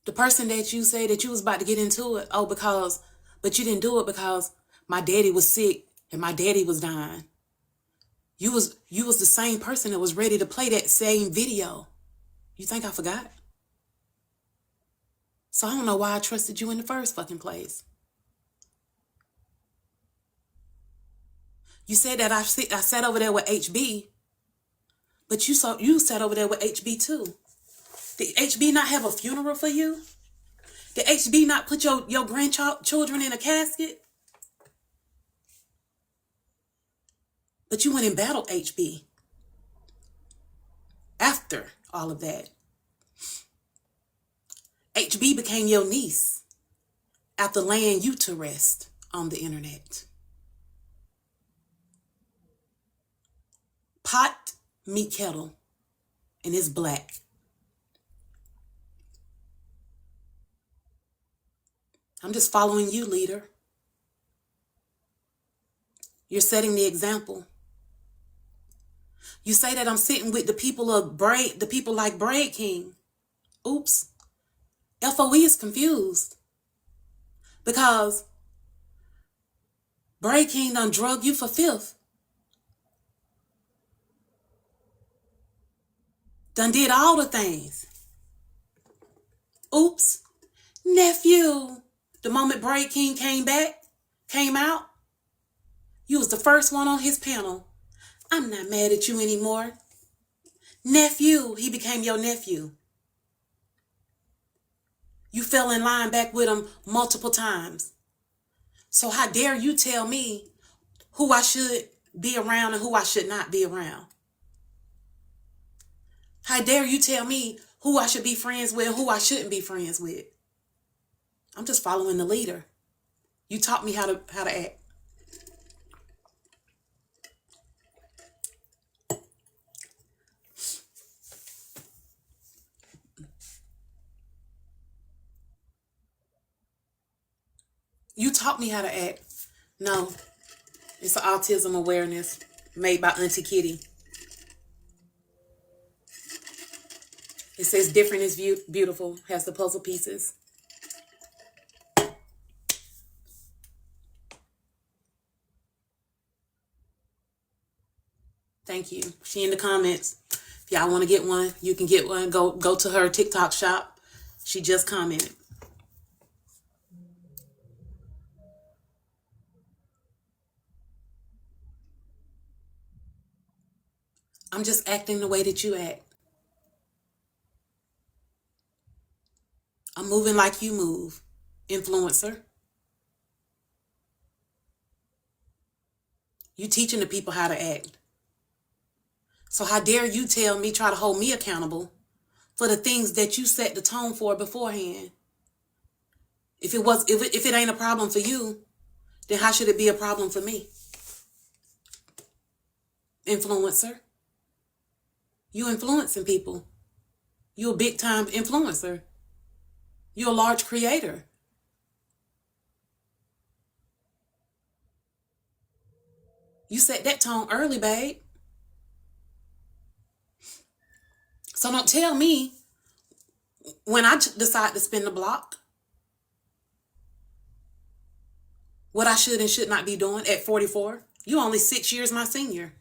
The person that you say that you was about to get into it, but you didn't do it because my daddy was sick and my daddy was dying. You was the same person that was ready to play that same video. You think I forgot? So I don't know why I trusted you in the first fucking place. You said that I sat over there with HB, but you sat over there with HB too. Did HB not have a funeral for you? Did HB not put your grandchildren in a casket? But you went and battled HB after all of that. HB became your niece after laying you to rest on the internet. Pot meet kettle, and it's black. I'm just following you, leader. You're setting the example. You say that I'm sitting with the people like Braid King. Oops. FOE is confused because Braid King done drug you for fifth. Done did all the things. Oops. Nephew. The moment Braid King came out, you was the first one on his panel. I'm not mad at you anymore. Nephew, he became your nephew. You fell in line back with him multiple times. So how dare you tell me who I should be around and who I should not be around? How dare you tell me who I should be friends with and who I shouldn't be friends with? I'm just following the leader. You taught me how to act. You taught me how to act. No, it's an autism awareness made by Auntie Kitty. It says different is beautiful, has the puzzle pieces. Thank you. She in the comments. If y'all want to get one, you can get one. Go to her TikTok shop. She just commented. I'm just acting the way that you act. I'm moving like you move, influencer. You teaching the people how to act. So how dare you try to hold me accountable for the things that you set the tone for beforehand? If it ain't a problem for you, then how should it be a problem for me? Influencer. You influencing people. You're a big time influencer. You're a large creator. You set that tone early, babe. So don't tell me when I decide to spin the block what I should and should not be doing at 44. You only 6 years my senior.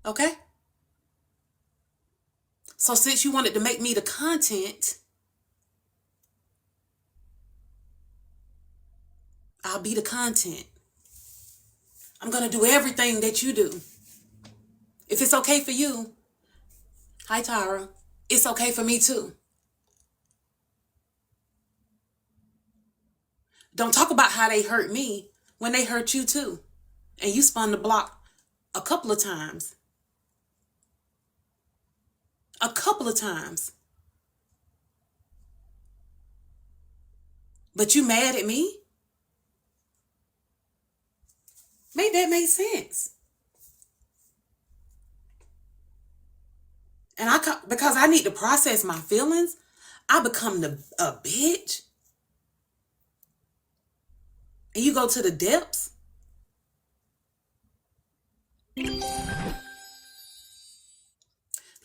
Okay? So since you wanted to make me the content, I'll be the content. I'm going to do everything that you do. If it's okay for you, hi Tara, it's okay for me too. Don't talk about how they hurt me when they hurt you too. And you spun the block a couple of times. A couple of times. But you mad at me? Make that make sense. And because I need to process my feelings, I become a bitch. And you go to the depths.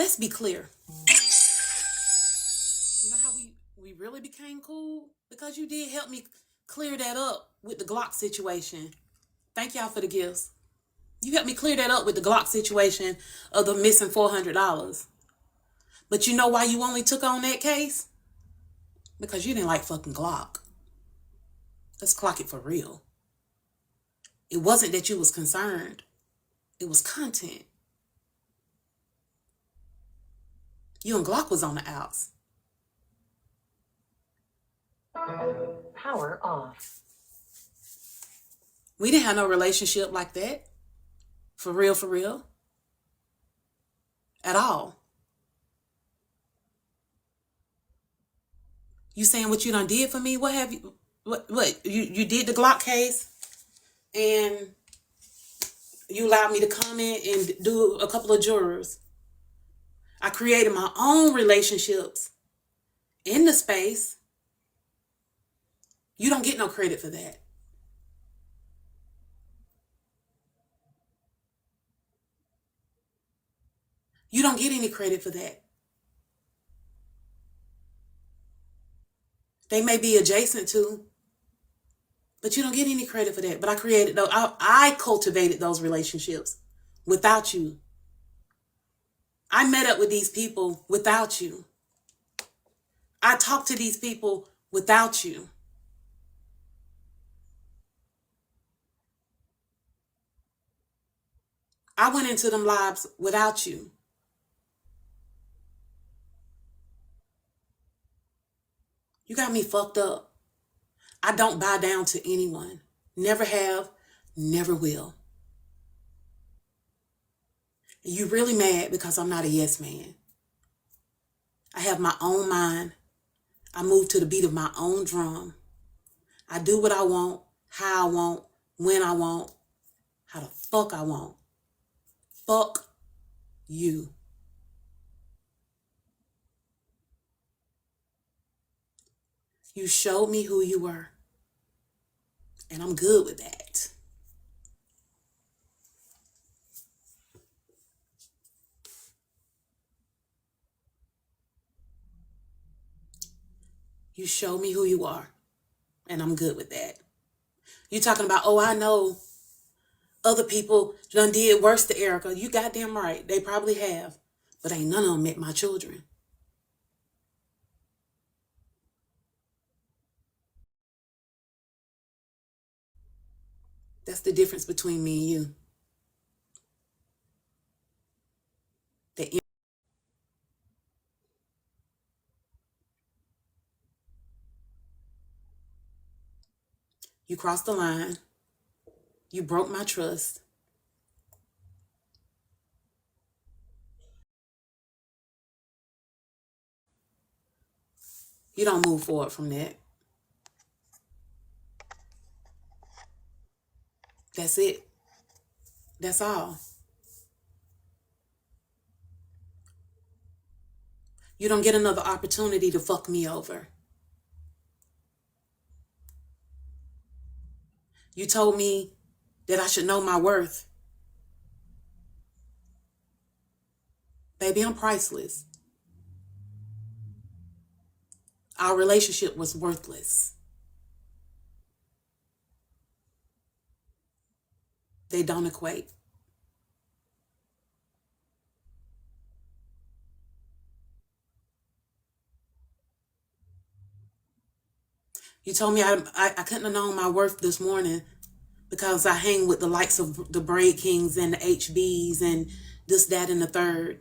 let's be clear. You know how we really became cool? Because you did help me clear that up with the Glock situation. Thank y'all for the gifts. You helped me clear that up with the Glock situation of the missing $400. But you know why you only took on that case? Because you didn't like fucking Glock. Let's clock it for real. It wasn't that you was concerned. It was content. You and Glock was on the outs. Power off. We didn't have no relationship like that. For real, for real. At all. You saying what you done did for me? What have you, what, you did the Glock case and you allowed me to come in and do a couple of jurors. I created my own relationships in the space. You don't get no credit for that. You don't get any credit for that. They may be adjacent to, but you don't get any credit for that. But I created those. I cultivated those relationships without you. I met up with these people without you. I talked to these people without you. I went into them lives without you. You got me fucked up. I don't bow down to anyone. Never have, never will. And you really mad because I'm not a yes man. I have my own mind. I move to the beat of my own drum. I do what I want, how I want, when I want, how the fuck I want. Fuck you. You showed me who you were. And I'm good with that. You showed me who you are. And I'm good with that. You talking about, oh, I know other people done did worse to Erica. You goddamn right. They probably have. But ain't none of them met my children. That's the difference between me and you. You crossed the line. You broke my trust. You don't move forward from that. That's it. That's all. You don't get another opportunity to fuck me over. You told me that I should know my worth. Baby, I'm priceless. Our relationship was worthless. They don't equate. You told me I couldn't have known my worth this morning because I hang with the likes of the Braid Kings and the HBs and this, that, and the third.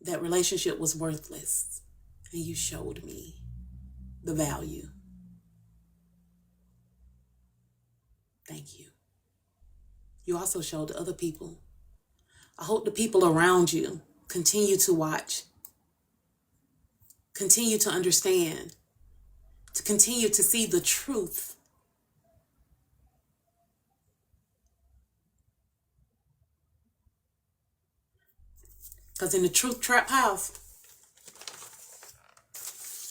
That relationship was worthless. And you showed me the value. Thank you. You also showed the other people. I hope the people around you continue to watch, continue to understand, to continue to see the truth. Because in the Truth Trap House,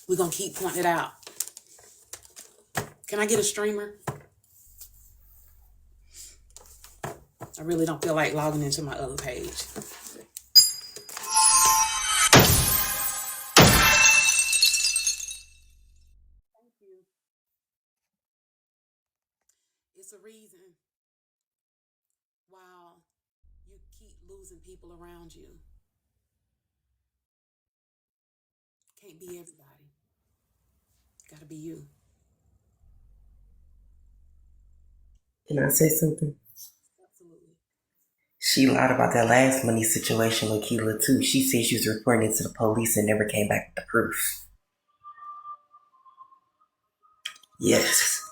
we're going to keep pointing it out. Can I get a streamer? I really don't feel like logging into my other page. Thank you. It's a reason why you keep losing people around you. Can't be everybody. Gotta be you. Can I say something? Absolutely. She lied about that last money situation with Keela too. She said she was reporting it to the police and never came back with the proof. Yes.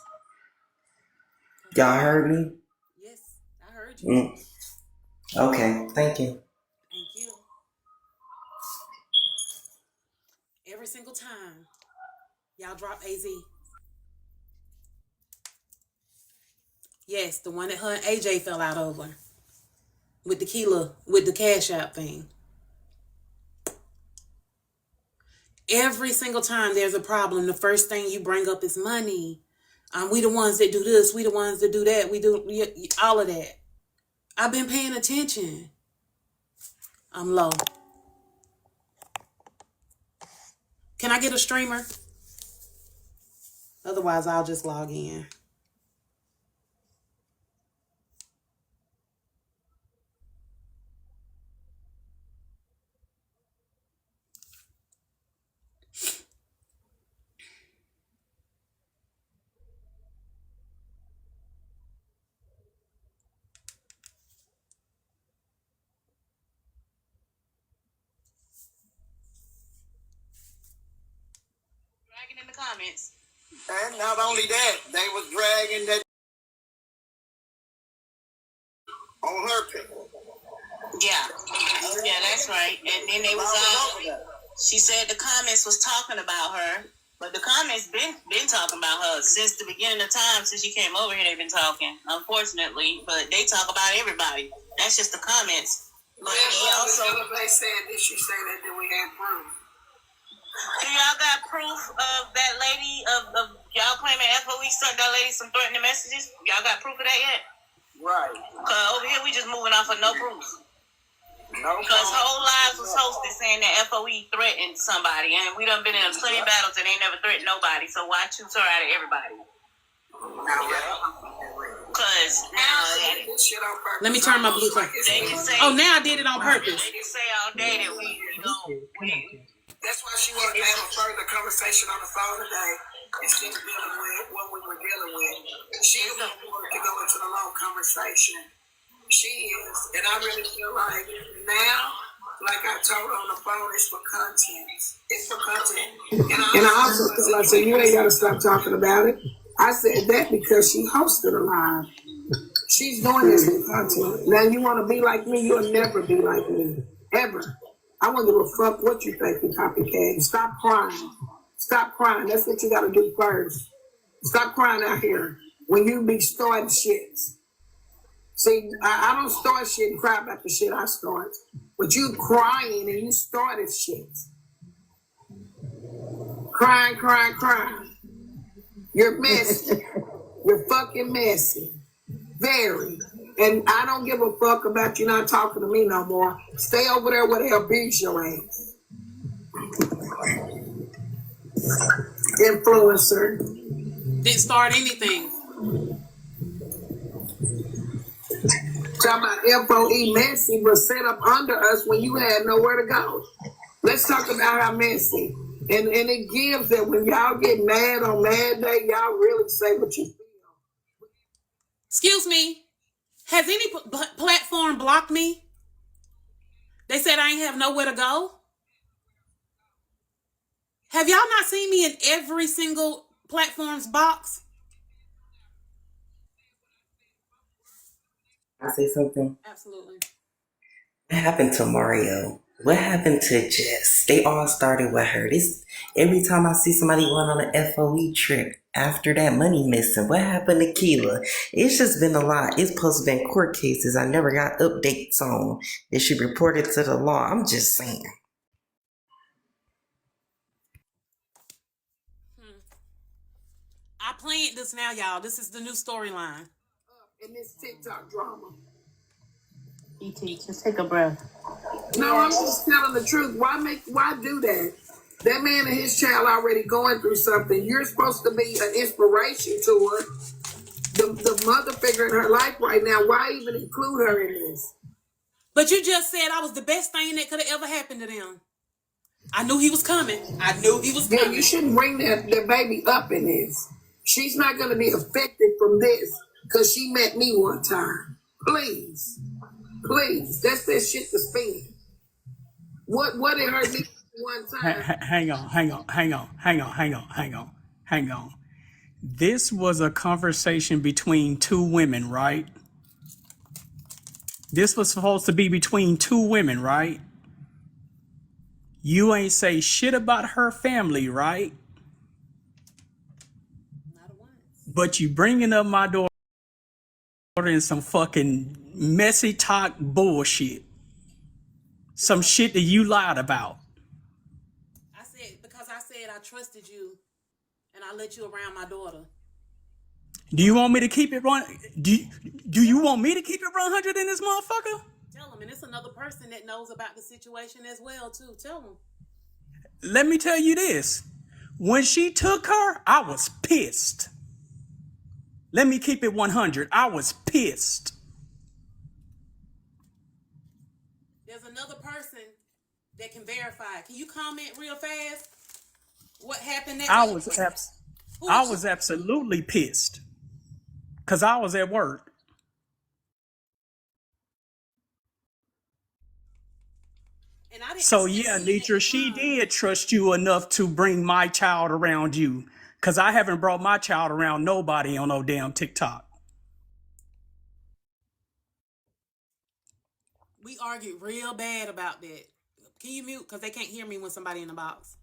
Y'all heard me? Yes, I heard you. Okay, thank you. Thank you. Every single time y'all drop AZ. Yes, the one that her and AJ fell out over. With the Keela, with the Cash App thing. Every single time there's a problem, the first thing you bring up is money. We the ones that do this. We the ones that do that. We do all of that. I've been paying attention. I'm low. Can I get a streamer? Otherwise, I'll just log in. Dragging in the comments. And not only that, they was dragging that on her people. Yeah. Oh, yeah, that's right. And then they was she said the comments was talking about her, but the comments been talking about her since the beginning of time. Since she came over here, they've been talking, unfortunately, but they talk about everybody. That's just the comments. But they said, did she say that we had proof? Do y'all got proof of that lady of y'all claiming FOE sent that lady some threatening messages? Y'all got proof of that yet? Right. Over here we just moving off of no proof. No. Because whole lives was hosted saying that FOE threatened somebody, and we done been in plenty battles and they never threatened nobody. So why choose her out of everybody? Because let me turn my Bluetooth. Oh, now I did it on purpose. They can say all day that we that's why she wanted to have a further conversation on the phone today instead of dealing with what we were dealing with. She wanted to go into the long conversation. She is, and I really feel like now, like I told her on the phone, it's for content. It's for content. And I also feel like, so you ain't got to stop talking about it. I said that because she hosted a live. She's doing this for content. Now you want to be like me, you'll never be like me. Ever. I won't give a fuck what you think, you copycat. Stop crying. Stop crying. That's what you got to do first. Stop crying out here when you be starting shit. See, I don't start shit and cry about the shit I start. But you crying and you started shit. Crying. You're messy. You're fucking messy. Very. And I don't give a fuck about you not talking to me no more. Stay over there where they'll beat your ass. Influencer. Didn't start anything. Talking about FOE messy was set up under us when you had nowhere to go. Let's talk about how messy. And it gives that when y'all get mad on mad day, y'all really say what you feel. Excuse me. Has any platform blocked me? They said I ain't have nowhere to go. Have y'all not seen me in every single platform's box? Can I say something? Absolutely. What happened to Mario? What happened to Jess? They all started with her. This every time I see somebody going on an FOE trip after that money missing. What happened to Keela? It's just been a lot. It's supposed to be court cases. I never got updates on. It should report it to the law. I'm just saying. I planned this now, y'all. This is the new storyline. In this TikTok drama. ET, just take a breath. No, I'm just telling the truth. Why do that? That man and his child already going through something. You're supposed to be an inspiration to her. The mother figure in her life right now. Why even include her in this? But you just said I was the best thing that could have ever happened to them. I knew he was coming. I knew he was Yeah, coming. you shouldn't bring that baby up in this. She's not going to be affected from this because she met me one time. Please. Please. That's that shit to spend. What did her do one time? Hang on. This was a conversation between two women, right? This was supposed to be between two women, right? You ain't say shit about her family, right? Not once. But you bringing up my daughter in some fucking messy talk bullshit. Some shit that you lied about. I said I trusted you and I let you around my daughter. Do you want me to keep it run? Do you want me to keep it 100 in this motherfucker? Tell him, and it's another person that knows about the situation as well too. Tell him. Let me tell you this. When she took her, I was pissed. Let me keep it 100. I was pissed. There's another person that can verify. Can you comment real fast? What happened that I week? was absolutely pissed. Cause I was at work. And I didn't So yeah, Nitra, she did trust you enough to bring my child around you. Cause I haven't brought my child around nobody on no damn TikTok. We argued real bad about that. Can you mute? Because they can't hear me when somebody in the box.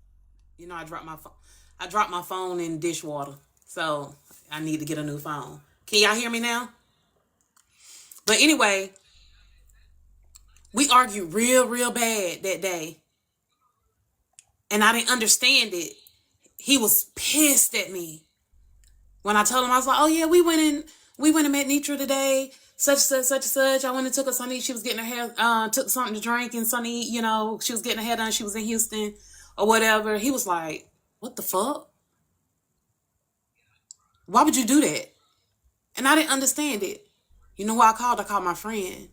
You know, I dropped my phone in dishwater. So I need to get a new phone. Can y'all hear me now? But anyway, we argued real bad that day. And I didn't understand it. He was pissed at me. When I told him, I was like, oh yeah, we went and met Nitra today. Such and such. I went and took her Sunny. She was getting her hair, took something to drink, and Sunny, you know, she was getting her hair done. She was in Houston or whatever. He was like, what the fuck? Why would you do that? And I didn't understand it. You know who I called? I called my friend.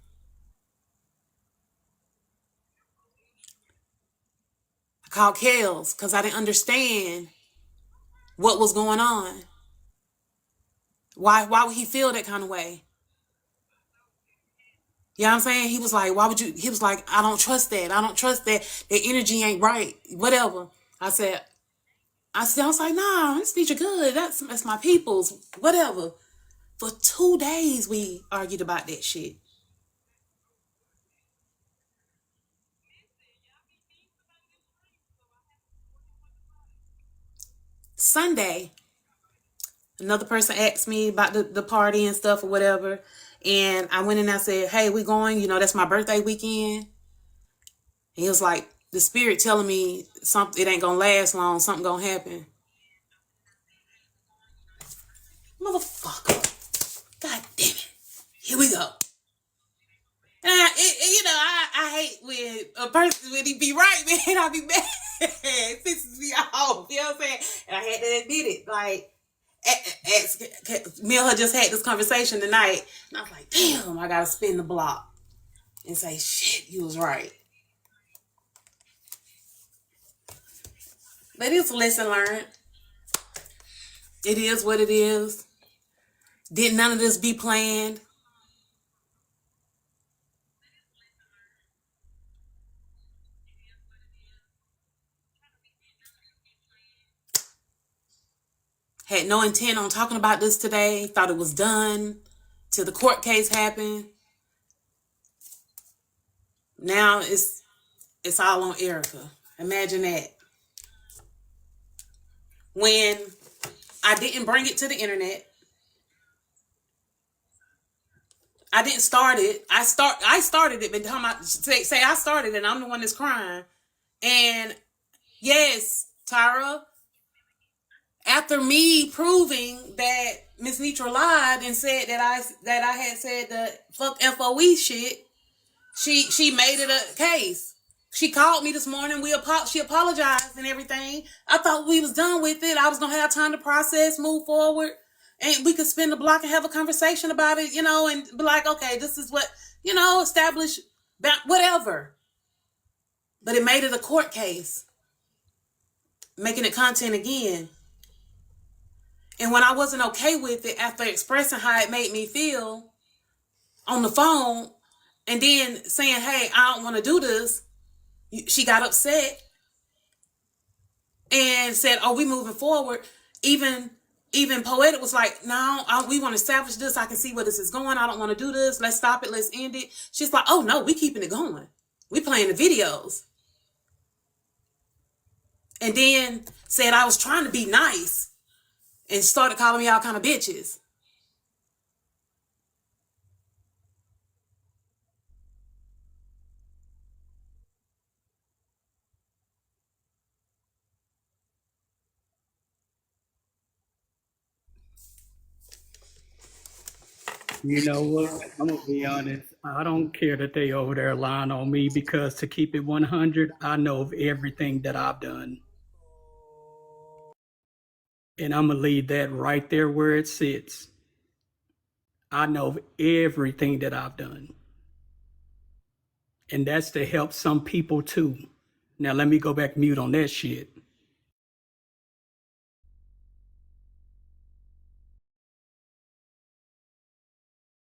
I called Kels because I didn't understand what was going on. Why would he feel that kind of way? You know what I'm saying? He was like, why would you? He was like, I don't trust that. I don't trust that. That energy ain't right. Whatever. I was like, nah, this Nitra good. That's my people's. Whatever. For 2 days, we argued about that shit. Sunday, another person asked me about the party and stuff or whatever. And I went in and I said, hey, we going, you know, that's my birthday weekend. And he was like, the spirit telling me something, it ain't gonna last long, something gonna happen. Motherfucker. God damn it. Here we go. And I hate when a person, when he be right, man, I be mad. It pisses me off. You know what I'm saying? And I had to admit it. Like, me and her just had this conversation tonight. And I was like, damn, I gotta spin the block and say, shit, you was right. But it's a lesson learned. It is what it is. Did none of this be planned? Had no intent on talking about this today. Thought it was done till the court case happened. Now it's all on Erica. Imagine that. When I didn't bring it to the internet, I didn't start it. I started it, but say I started it, I'm the one that's crying. And yes, Tyra, after me proving that Miss Nitra lied and said that I had said the fuck FOE shit, She made it a case. She called me this morning. She apologized and everything. I thought we was done with it. I was gonna have time to process, move forward, and we could spin the block and have a conversation about it, and be like, okay, this is what, establish whatever. But it made it a court case, making it content again. And when I wasn't okay with it, after expressing how it made me feel on the phone, and then saying, hey, I don't want to do this, she got upset and said, oh, we moving forward. Even Poetic was like, no, we want to establish this. I can see where this is going. I don't want to do this. Let's stop it. Let's end it. She's like, oh, no, we keeping it going. We playing the videos. And then said I was trying to be nice and started calling me all kind of bitches. You know what? I'm gonna be honest. I don't care that they over there lying on me because to keep it 100, I know of everything that I've done. And I'm gonna leave that right there where it sits. I know of everything that I've done. And that's to help some people too. Now let me go back mute on that shit.